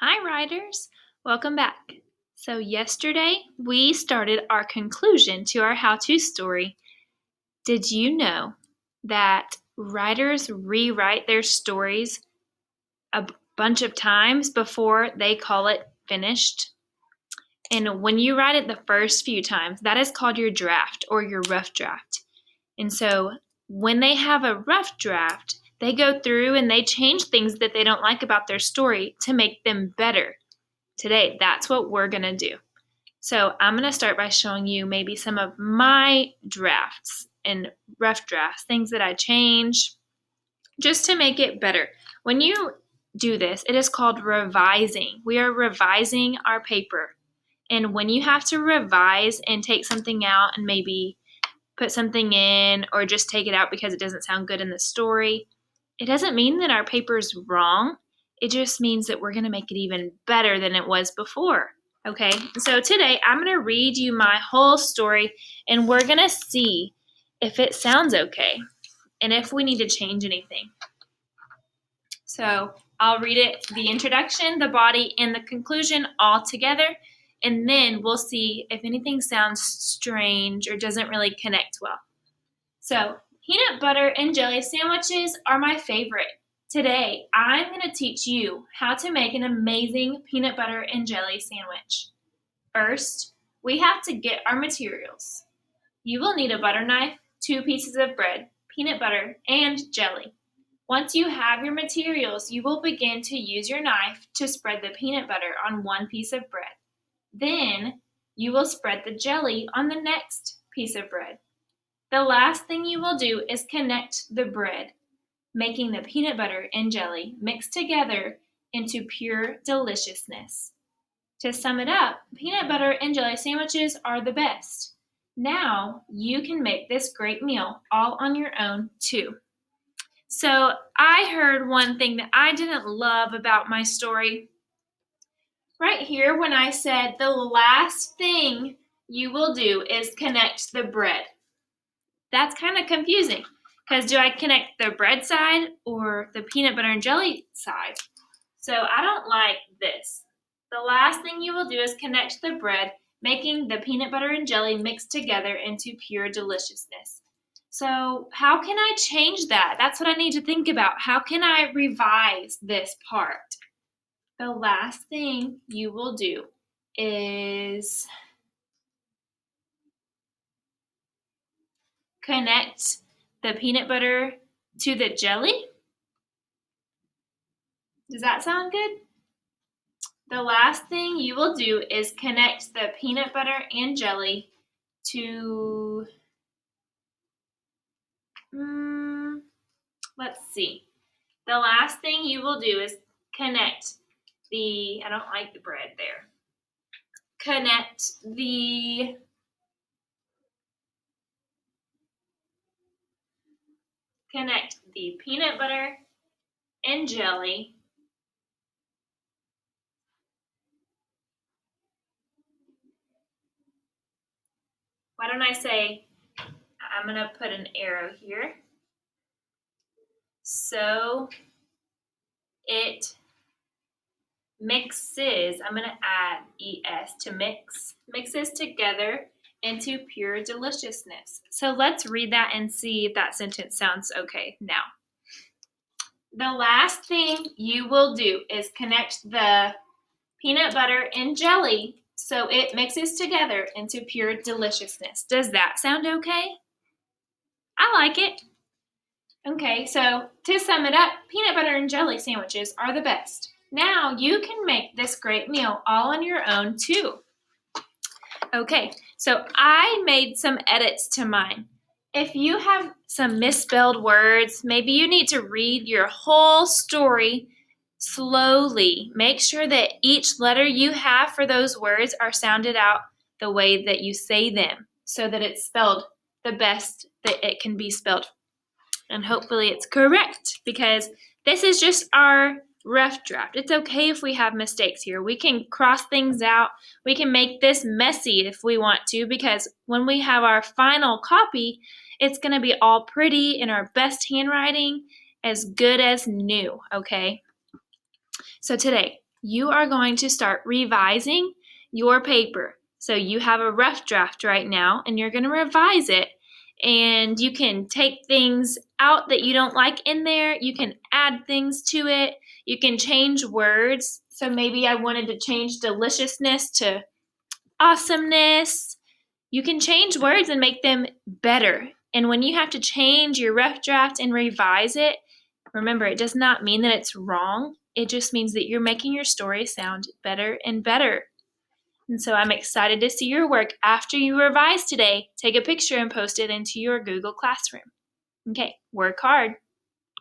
Hi, writers. Welcome back. So, yesterday we started our conclusion to our how to story. Did you know that writers rewrite their stories a bunch of times before they call it finished? And when you write it the first few times, that is called your draft or your rough draft. And so, when they have a rough draft, they go through and they change things that they don't like about their story to make them better. Today, that's what we're going to do. So I'm going to start by showing you maybe some of my drafts and rough drafts, things that I change just to make it better. When you do this, it is called revising. We are revising our paper. And when you have to revise and take something out and maybe put something in or just take it out because it doesn't sound good in the story, it doesn't mean that our paper is wrong. It just means that we're going to make it even better than it was before. Okay, so today I'm going to read you my whole story and we're going to see if it sounds okay and if we need to change anything. So I'll read it, the introduction, the body, and the conclusion all together, and then we'll see if anything sounds strange or doesn't really connect well. So, peanut butter and jelly sandwiches are my favorite. Today, I'm going to teach you how to make an amazing peanut butter and jelly sandwich. First, we have to get our materials. You will need a butter knife, 2 pieces of bread, peanut butter, and jelly. Once you have your materials, you will begin to use your knife to spread the peanut butter on 1 piece of bread. Then, you will spread the jelly on the next piece of bread. The last thing you will do is connect the bread, making the peanut butter and jelly mix together into pure deliciousness. To sum it up, peanut butter and jelly sandwiches are the best. Now you can make this great meal all on your own too. So I heard one thing that I didn't love about my story. Right here, when I said the last thing you will do is connect the bread. That's kind of confusing because do I connect the bread side or the peanut butter and jelly side? So I don't like this. The last thing you will do is connect the bread, making the peanut butter and jelly mix together into pure deliciousness. So how can I change that? That's what I need to think about. How can I revise this part? The last thing you will do is connect the peanut butter to the jelly. Does that sound good? The last thing you will do is connect the peanut butter and jelly to, let's see. The last thing you will do is connect I don't like the bread there. Connect the peanut butter and jelly Why don't I say, I'm going to put an arrow here. So it mixes, I'm going to add ES to mixes together into pure deliciousness. So let's read that and see if that sentence sounds okay now. The last thing you will do is connect the peanut butter and jelly so it mixes together into pure deliciousness. Does that sound okay? I like it. Okay, so to sum it up, peanut butter and jelly sandwiches are the best. Now you can make this great meal all on your own too. Okay, so I made some edits to mine. If you have some misspelled words, maybe you need to read your whole story slowly. Make sure that each letter you have for those words are sounded out the way that you say them so that it's spelled the best that it can be spelled. And hopefully it's correct because this is just our rough draft. It's okay if we have mistakes here. We can cross things out. We can make this messy if we want to because when we have our final copy, it's going to be all pretty in our best handwriting, as good as new, okay? So today, you are going to start revising your paper. So you have a rough draft right now, and you're going to revise it. And you can take things out that you don't like in there. You can add things to it. You can change words. So maybe I wanted to change deliciousness to awesomeness. You can change words and make them better. And when you have to change your rough draft and revise it, remember, it does not mean that it's wrong. It just means that you're making your story sound better and better. And so I'm excited to see your work after you revise today. Take a picture and post it into your Google Classroom. Okay, work hard.